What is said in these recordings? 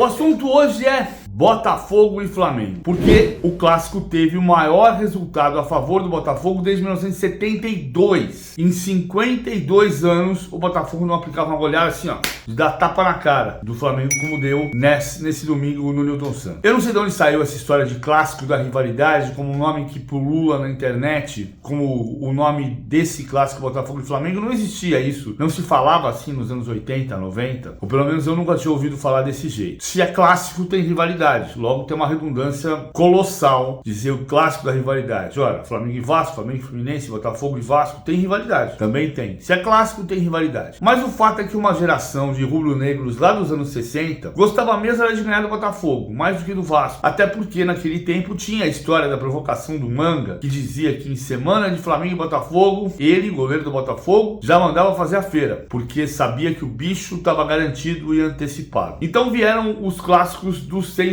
O assunto hoje é Botafogo e Flamengo, porque o clássico teve o maior resultado a favor do Botafogo desde 1972. Em 52 anos, o Botafogo não aplicava uma goleada assim, ó, de dar tapa na cara do Flamengo, como deu nesse domingo no Newton Santos. Eu não sei de onde saiu essa história de clássico da rivalidade, como um nome que pulula na internet, como o nome desse clássico Botafogo e Flamengo. Não existia isso, não se falava assim nos anos 80, 90, ou pelo menos eu nunca tinha ouvido falar desse jeito. Se é clássico, tem rivalidade. Logo tem uma redundância colossal dizer o clássico da rivalidade. Olha, Flamengo e Vasco, Flamengo e Fluminense, Botafogo e Vasco, tem rivalidade. Também tem. Se é clássico, tem rivalidade. Mas o fato é que uma geração de rubro-negros lá dos anos 60 gostava mesmo de ganhar do Botafogo, mais do que do Vasco. Até porque naquele tempo tinha a história da provocação do Manga, que dizia que em semana de Flamengo e Botafogo, ele, goleiro do Botafogo, já mandava fazer a feira, porque sabia que o bicho estava garantido e antecipado. Então vieram os clássicos do 6-0.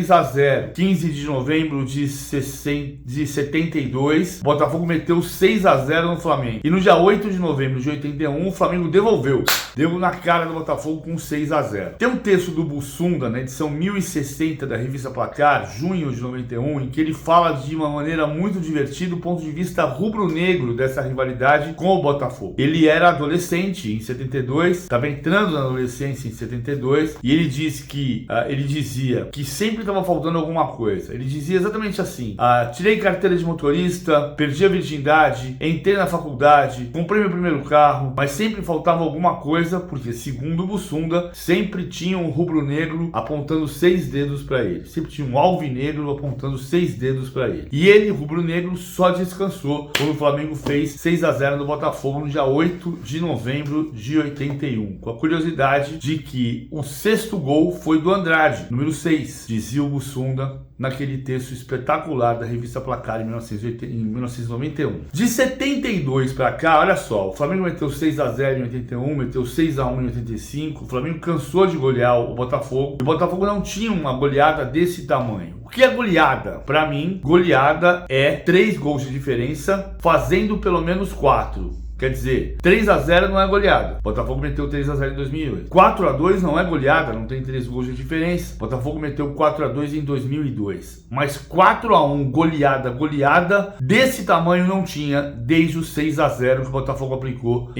15 de novembro de 72, Botafogo meteu 6-0 no Flamengo. E no dia 8 de novembro de 81, o Flamengo devolveu. Deu na cara do Botafogo com 6-0. Tem um texto do Bussunda, na edição 1060 da revista Placar, junho de 91, em que ele fala de uma maneira muito divertida do ponto de vista rubro-negro dessa rivalidade com o Botafogo. Ele era adolescente em 72, estava entrando na adolescência em 72, e ele dizia que sempre estava faltando alguma coisa. Ele dizia exatamente assim: tirei carteira de motorista, perdi a virgindade, entrei na faculdade, comprei meu primeiro carro, mas sempre faltava alguma coisa, porque segundo o Bussunda, sempre tinha um rubro-negro apontando 6 dedos para ele. Sempre tinha um alvinegro apontando 6 dedos para ele. E ele, rubro-negro, só descansou quando o Flamengo fez 6-0 no Botafogo no dia 8 de novembro de 81. Com a curiosidade de que o 6º gol foi do Andrade, número 6, dizia o Bussunda naquele texto espetacular da revista Placar em 1991. De 72 para cá, olha só, o Flamengo meteu 6-0 em 81, meteu 6-1 em 85, o Flamengo cansou de golear o Botafogo, e o Botafogo não tinha uma goleada desse tamanho. O que é goleada? Para mim, goleada é 3 gols de diferença, fazendo pelo menos 4. Quer dizer, 3-0 não é goleada. Botafogo meteu 3-0 em 2008. 4-2 não é goleada, não tem 3 gols de diferença. Botafogo meteu 4-2 em 2002. Mas 4-1 goleada desse tamanho não tinha desde o 6-0 que o Botafogo aplicou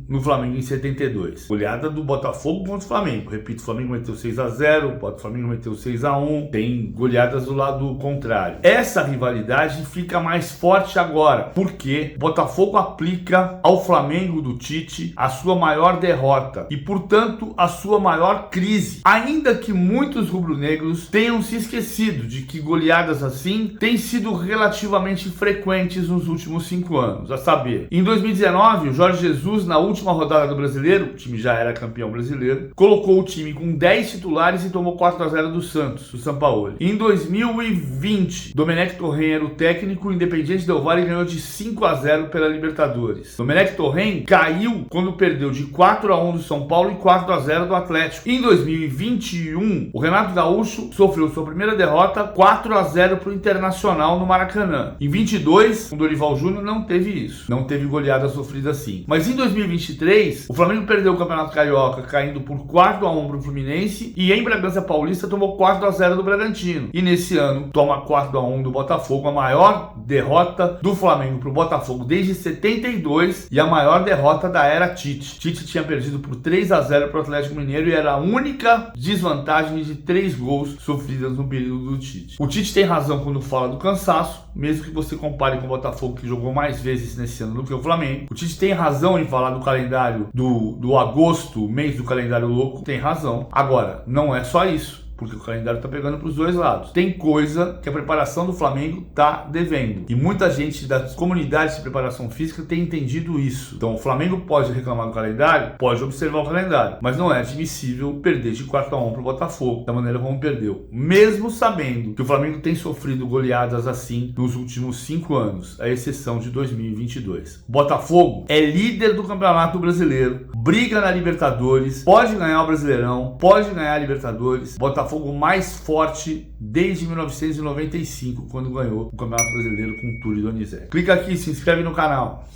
no Flamengo em 72. Goleada do Botafogo contra o Flamengo. Repito, o Flamengo meteu 6-0, o Flamengo meteu 6-1. Tem goleadas do lado contrário. Essa rivalidade fica mais forte agora, porque o Botafogo aplica ao Flamengo do Tite a sua maior derrota e, portanto, a sua maior crise. Ainda que muitos rubro-negros tenham se esquecido de que goleadas assim têm sido relativamente frequentes nos últimos 5 anos. A saber, em 2019, o Jorge Jesus, na última rodada do Brasileiro, o time já era campeão brasileiro, colocou o time com 10 titulares e tomou 4-0 do Santos, do Sampaoli. Em 2020, Domenech Torren era o técnico, o Independiente Del Valle ganhou de 5-0 pela Libertadores. Domenech Torren caiu quando perdeu de 4-1 do São Paulo e 4-0 do Atlético. Em 2021, o Renato Gaúcho sofreu sua primeira derrota 4-0 para o Internacional no Maracanã. Em 22, o Dorival Júnior não teve isso. Não teve goleada sofrida assim. Mas em 2023, o Flamengo perdeu o Campeonato Carioca caindo por 4-1 para o Fluminense e em Bragança Paulista tomou 4-0 do Bragantino. E nesse ano toma 4-1 do Botafogo, a maior derrota do Flamengo para o Botafogo desde 72 e a maior derrota da era Tite. Tite tinha perdido por 3-0 para o Atlético Mineiro e era a única desvantagem de 3 gols sofridas no período do Tite. O Tite tem razão quando fala do cansaço, mesmo que você compare com o Botafogo, que jogou mais vezes nesse ano do que o Flamengo. O Tite tem razão em falar do calendário do agosto, mês do calendário louco, tem razão. Agora, não é só isso, porque o calendário tá pegando para os dois lados. Tem coisa que a preparação do Flamengo tá devendo. E muita gente das comunidades de preparação física tem entendido isso. Então o Flamengo pode reclamar do calendário, pode observar o calendário, mas não é admissível perder de 4-1 pro Botafogo, da maneira como perdeu. Mesmo sabendo que o Flamengo tem sofrido goleadas assim nos últimos 5 anos, à exceção de 2022. O Botafogo é líder do Campeonato Brasileiro, briga na Libertadores, pode ganhar o Brasileirão, pode ganhar a Libertadores. Botafogo mais forte desde 1995, quando ganhou o Campeonato Brasileiro com o Túlio Donizete. Clica aqui, se inscreve no canal.